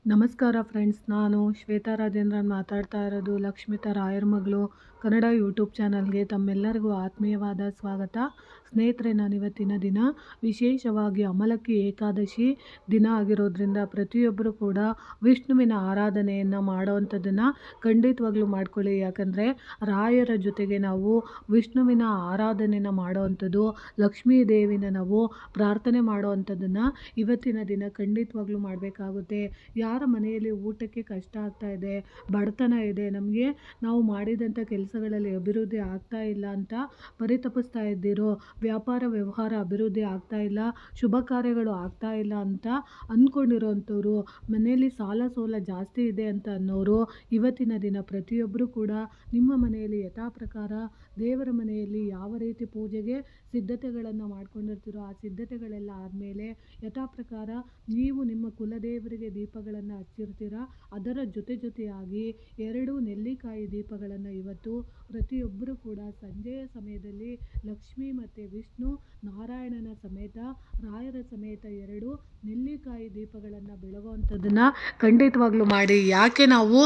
ನಮಸ್ಕಾರ ಫ್ರೆಂಡ್ಸ್, ನಾನು ಶ್ವೇತಾ ರಾಜೇಂದ್ರನ್ ಮಾತಾಡ್ತಾ ಇರೋದು ಲಕ್ಷ್ಮಿತಾ ರಾಯರ ಮಗಳು ಕನ್ನಡ ಯೂಟ್ಯೂಬ್ ಚಾನಲ್ಗೆ ತಮ್ಮೆಲ್ಲರಿಗೂ ಆತ್ಮೀಯವಾದ ಸ್ವಾಗತ. ಸ್ನೇಹಿತರೆ, ನಾನು ಇವತ್ತಿನ ದಿನ ವಿಶೇಷವಾಗಿ ಅಮಲಕ್ಕಿ ಏಕಾದಶಿ ದಿನ ಆಗಿರೋದ್ರಿಂದ ಪ್ರತಿಯೊಬ್ಬರು ಕೂಡ ವಿಷ್ಣುವಿನ ಆರಾಧನೆಯನ್ನು ಮಾಡೋವಂಥದ್ದನ್ನು ಖಂಡಿತವಾಗ್ಲೂ ಮಾಡ್ಕೊಳ್ಳಿ. ಯಾಕಂದರೆ ರಾಯರ ಜೊತೆಗೆ ನಾವು ವಿಷ್ಣುವಿನ ಆರಾಧನೆಯನ್ನು ಮಾಡೋವಂಥದ್ದು, ಲಕ್ಷ್ಮೀ ದೇವಿನ ನಾವು ಪ್ರಾರ್ಥನೆ ಮಾಡೋವಂಥದ್ದನ್ನು ಇವತ್ತಿನ ದಿನ ಖಂಡಿತವಾಗ್ಲೂ ಮಾಡಬೇಕಾಗುತ್ತೆ. ಯಾರ ಮನೆಯಲ್ಲಿ ಊಟಕ್ಕೆ ಕಷ್ಟ ಆಗ್ತಾ ಇದೆ, ಬಡತನ ಇದೆ, ನಮಗೆ ನಾವು ಮಾಡಿದಂಥ ಕೆಲಸಗಳಲ್ಲಿ ಅಭಿವೃದ್ಧಿ ಆಗ್ತಾ ಇಲ್ಲ ಅಂತ ಪರಿತಪಿಸ್ತಾ ಇದ್ದೀರೋ, ವ್ಯಾಪಾರ ವ್ಯವಹಾರ ಅಭಿವೃದ್ಧಿ ಆಗ್ತಾ ಇಲ್ಲ, ಶುಭ ಕಾರ್ಯಗಳು ಆಗ್ತಾ ಇಲ್ಲ ಅಂತ ಅಂದ್ಕೊಂಡಿರೋವಂಥವ್ರು, ಮನೆಯಲ್ಲಿ ಸಾಲ ಸೋಲ ಜಾಸ್ತಿ ಇದೆ ಅಂತ ಅನ್ನೋರು, ಇವತ್ತಿನ ದಿನ ಪ್ರತಿಯೊಬ್ಬರು ಕೂಡ ನಿಮ್ಮ ಮನೆಯಲ್ಲಿ ಯಥಾ ಪ್ರಕಾರ ದೇವರ ಮನೆಯಲ್ಲಿ ಯಾವ ರೀತಿ ಪೂಜೆಗೆ ಸಿದ್ಧತೆಗಳನ್ನು ಮಾಡ್ಕೊಂಡಿರ್ತೀರೋ ಆ ಸಿದ್ಧತೆಗಳೆಲ್ಲ ಆದಮೇಲೆ ಯಥಾ ಪ್ರಕಾರ ನೀವು ನಿಮ್ಮ ಕುಲದೇವರಿಗೆ ದೀಪಗಳನ್ನು ಹಚ್ಚಿರ್ತೀರ. ಅದರ ಜೊತೆಯಾಗಿ 2 ನೆಲ್ಲಿಕಾಯಿ ದೀಪಗಳನ್ನು ಇವತ್ತು ಪ್ರತಿಯೊಬ್ಬರು ಕೂಡ ಸಂಜೆಯ ಸಮಯದಲ್ಲಿ ಲಕ್ಷ್ಮಿ ಮತ್ತು ವಿಷ್ಣು ನಾರಾಯಣನ ಸಮೇತ ರಾಯರ ಸಮೇತ 2 ನೆಲ್ಲಿಕಾಯಿ ದೀಪಗಳನ್ನು ಬೆಳಗುವಂಥದ್ದನ್ನು ಖಂಡಿತವಾಗ್ಲೂ ಮಾಡಿ. ಯಾಕೆ ನಾವು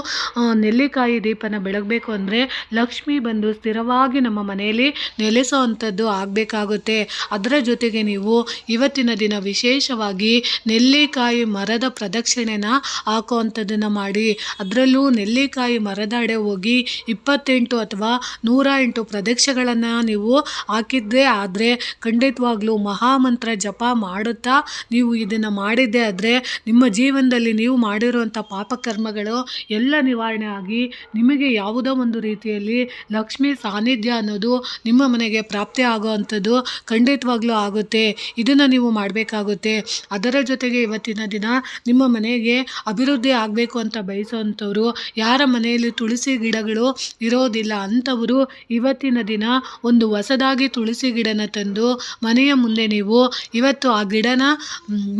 ನೆಲ್ಲಿಕಾಯಿ ದೀಪನ ಬೆಳಗಬೇಕು ಅಂದರೆ ಲಕ್ಷ್ಮಿ ಬಂದು ಸ್ಥಿರವಾಗಿ ನಮ್ಮ ಮನೆಯಲ್ಲಿ ನೆಲೆಸೋವಂಥದ್ದು ಆಗಬೇಕಾಗುತ್ತೆ. ಅದರ ಜೊತೆಗೆ ನೀವು ಇವತ್ತಿನ ದಿನ ವಿಶೇಷವಾಗಿ ನೆಲ್ಲಿಕಾಯಿ ಮರದ ಪ್ರದಕ್ಷಿಣೆನ ಹಾಕುವಂಥದ್ದನ್ನು ಮಾಡಿ. ಅದರಲ್ಲೂ ನೆಲ್ಲಿಕಾಯಿ ಮರದ ಅಡೆ ಹೋಗಿ 28 ಅಥವಾ 108 ಪ್ರದಕ್ಷಿಣೆಗಳನ್ನು ನೀವು ಹಾಕಿದ್ದೇ ಆದರೆ ಖಂಡಿತವಾಗ್ಲೂ ಮಹಾಮಂತ್ರ ಜಪ ಮಾಡುತ್ತಾ ನೀವು ಇದನ್ನು ಮಾಡಿದ್ದೇ ಆದರೆ ನಿಮ್ಮ ಜೀವನದಲ್ಲಿ ನೀವು ಮಾಡಿರುವಂಥ ಪಾಪಕರ್ಮಗಳು ಎಲ್ಲ ನಿವಾರಣೆ ಆಗಿ ನಿಮಗೆ ಯಾವುದೋ ಒಂದು ರೀತಿಯಲ್ಲಿ ಲಕ್ಷ್ಮೀ ಸಾನ್ನಿಧ್ಯ ಅನ್ನೋದು ನಿಮ್ಮ ಮನೆಗೆ ಪ್ರಾಪ್ತಿ ಆಗುವಂಥದ್ದು ಖಂಡಿತವಾಗ್ಲೂ ಆಗುತ್ತೆ. ಇದನ್ನು ನೀವು ಮಾಡಬೇಕಾಗುತ್ತೆ. ಅದರ ಜೊತೆಗೆ ಇವತ್ತಿನ ದಿನ ನಿಮ್ಮ ಮನೆಗೆ ಅಭಿವೃದ್ಧಿ ಆಗಬೇಕು ಅಂತ ಬಯಸುವಂಥವ್ರು, ಯಾರ ಮನೆಯಲ್ಲಿ ತುಳಸಿ ಗಿಡಗಳು ಇರೋದಿಲ್ಲ ಅಂಥವರು ಇವತ್ತಿನ ದಿನ ಒಂದು ಹೊಸದಾಗಿ ತುಳಸಿ ಗಿಡನ ತಂದು ಮನೆಯ ಮುಂದೆ ನೀವು ಇವತ್ತು ಆ ಗಿಡನ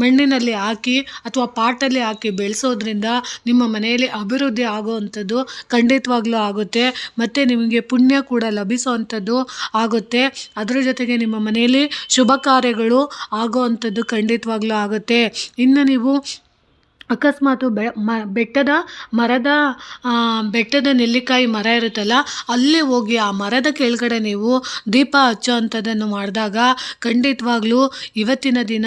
ಮಣ್ಣಿನಲ್ಲಿ ಹಾಕಿ ಅಥವಾ ಪಾಟಲ್ಲಿ ಹಾಕಿ ಬೆಳೆಸೋದ್ರಿಂದ ನಿಮ್ಮ ಮನೆಯಲ್ಲಿ ಅಭಿವೃದ್ಧಿ ಆಗುವಂಥದ್ದು ಖಂಡಿತವಾಗ್ಲೂ ಆಗುತ್ತೆ. ಮತ್ತು ನಿಮಗೆ ಪುಣ್ಯ ಕೂಡ ಲಭಿಸುವಂಥದ್ದು ಆಗುತ್ತೆ. ಅದರ ಜೊತೆಗೆ ನಿಮ್ಮ ಮನೆಯಲ್ಲಿ ಶುಭ ಕಾರ್ಯಗಳು ಆಗುವಂಥದ್ದು ಖಂಡಿತವಾಗ್ಲೂ ಆಗುತ್ತೆ. ಇನ್ನು ನೀವು ಅಕಸ್ಮಾತು ಬೆಟ್ಟದ ನೆಲ್ಲಿಕಾಯಿ ಮರ ಇರುತ್ತಲ್ಲ, ಅಲ್ಲಿ ಹೋಗಿ ಆ ಮರದ ಕೆಳಗಡೆ ನೀವು ದೀಪ ಹಚ್ಚೋ ಅಂಥದ್ದನ್ನು ಮಾಡಿದಾಗ ಖಂಡಿತವಾಗ್ಲೂ ಇವತ್ತಿನ ದಿನ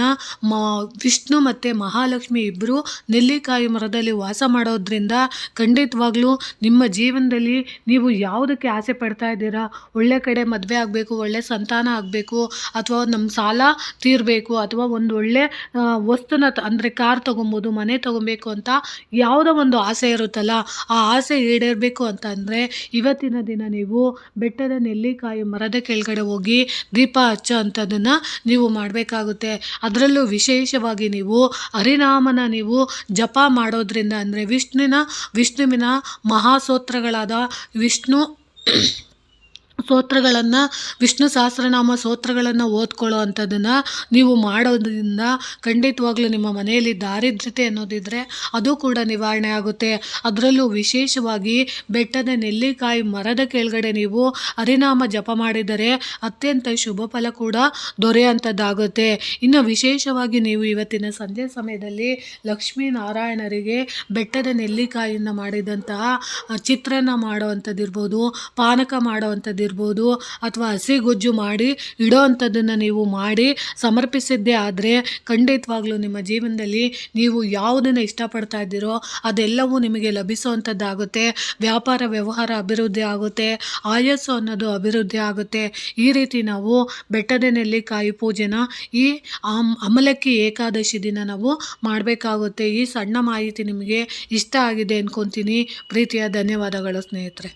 ವಿಷ್ಣು ಮತ್ತು ಮಹಾಲಕ್ಷ್ಮಿ ಇಬ್ಬರು ನೆಲ್ಲಿಕಾಯಿ ಮರದಲ್ಲಿ ವಾಸ ಮಾಡೋದ್ರಿಂದ ಖಂಡಿತವಾಗ್ಲೂ ನಿಮ್ಮ ಜೀವನದಲ್ಲಿ ನೀವು ಯಾವುದಕ್ಕೆ ಆಸೆ ಪಡ್ತಾ ಇದ್ದೀರಾ, ಒಳ್ಳೆ ಕಡೆ ಮದುವೆ ಆಗಬೇಕು, ಒಳ್ಳೆ ಸಂತಾನ ಆಗಬೇಕು, ಅಥವಾ ನಮ್ಮ ಸಾಲ ತೀರಬೇಕು, ಅಥವಾ ಒಂದು ಒಳ್ಳೆ ವಸ್ತುನ ಅಂದರೆ ಕಾರ್ ತೊಗೊಬೋದು, ಮನೆ ತೊಗೊಬೇಕು ಅಂತ ಯಾವುದೋ ಒಂದು ಆಸೆ ಇರುತ್ತಲ್ಲ, ಆ ಆಸೆ ಈಡೇರಬೇಕು ಅಂತ ಅಂದರೆ ಇವತ್ತಿನ ದಿನ ನೀವು ಬೆಟ್ಟದ ನೆಲ್ಲಿಕಾಯಿ ಮರದ ಕೆಳಗಡೆ ಹೋಗಿ ದೀಪ ಹಚ್ಚೋ ಅಂಥದ್ದನ್ನು ನೀವು ಮಾಡಬೇಕಾಗುತ್ತೆ. ಅದರಲ್ಲೂ ವಿಶೇಷವಾಗಿ ನೀವು ಹರಿನಾಮನ ನೀವು ಜಪ ಮಾಡೋದ್ರಿಂದ ಅಂದರೆ ವಿಷ್ಣುವಿನ ಮಹಾಸ್ತೋತ್ರಗಳಾದ ವಿಷ್ಣು ಸಹಸ್ರನಾಮ ಸ್ತೋತ್ರಗಳನ್ನು ಓದ್ಕೊಳ್ಳೋ ಅಂಥದ್ದನ್ನು ನೀವು ಮಾಡೋದ್ರಿಂದ ಖಂಡಿತವಾಗ್ಲೂ ನಿಮ್ಮ ಮನೆಯಲ್ಲಿ ದಾರಿದ್ರ್ಯತೆ ಅನ್ನೋದಿದ್ದರೆ ಅದು ಕೂಡ ನಿವಾರಣೆ ಆಗುತ್ತೆ. ಅದರಲ್ಲೂ ವಿಶೇಷವಾಗಿ ಬೆಟ್ಟದ ನೆಲ್ಲಿಕಾಯಿ ಮರದ ಕೆಳಗಡೆ ನೀವು ಹರಿನಾಮ ಜಪ ಮಾಡಿದರೆ ಅತ್ಯಂತ ಶುಭ ಫಲ ಕೂಡ ದೊರೆಯುವಂಥದ್ದಾಗುತ್ತೆ. ಇನ್ನು ವಿಶೇಷವಾಗಿ ನೀವು ಇವತ್ತಿನ ಸಂಜೆ ಸಮಯದಲ್ಲಿ ಲಕ್ಷ್ಮೀನಾರಾಯಣರಿಗೆ ಬೆಟ್ಟದ ನೆಲ್ಲಿಕಾಯಿಯನ್ನು ಮಾಡಿದಂತಹ ಚಿತ್ರಾನ್ನ ಮಾಡುವಂಥದ್ದಿರ್ಬೋದು, ಪಾನಕ ಮಾಡುವಂಥದ್ದಿರ್ಬೋದು, ಅಥವಾ ಹಸಿಗೊಜ್ಜು ಮಾಡಿ ಇಡೋ ಅಂಥದ್ದನ್ನು ನೀವು ಮಾಡಿ ಸಮರ್ಪಿಸಿದ್ದೇ ಆದರೆ ಖಂಡಿತವಾಗ್ಲೂ ನಿಮ್ಮ ಜೀವನದಲ್ಲಿ ನೀವು ಯಾವುದನ್ನು ಇಷ್ಟಪಡ್ತಾ ಇದ್ದೀರೋ ಅದೆಲ್ಲವೂ ನಿಮಗೆ ಲಭಿಸುವಂಥದ್ದಾಗುತ್ತೆ. ವ್ಯಾಪಾರ ವ್ಯವಹಾರ ಅಭಿವೃದ್ಧಿ ಆಗುತ್ತೆ, ಆಯಸ್ಸು ಅನ್ನೋದು ಅಭಿವೃದ್ಧಿ ಆಗುತ್ತೆ. ಈ ರೀತಿ ನಾವು ಬೆಟ್ಟದ ನೆಲ್ಲಿಕಾಯಿ ಪೂಜೆನ ಈ ಅಮಲಕ್ಕಿ ಏಕಾದಶಿ ದಿನ ನಾವು ಮಾಡಬೇಕಾಗುತ್ತೆ. ಈ ಸಣ್ಣ ಮಾಹಿತಿ ನಿಮಗೆ ಇಷ್ಟ ಆಗಿದೆ ಅಂದ್ಕೊತೀನಿ. ಪ್ರೀತಿಯ ಧನ್ಯವಾದಗಳು ಸ್ನೇಹಿತರೆ.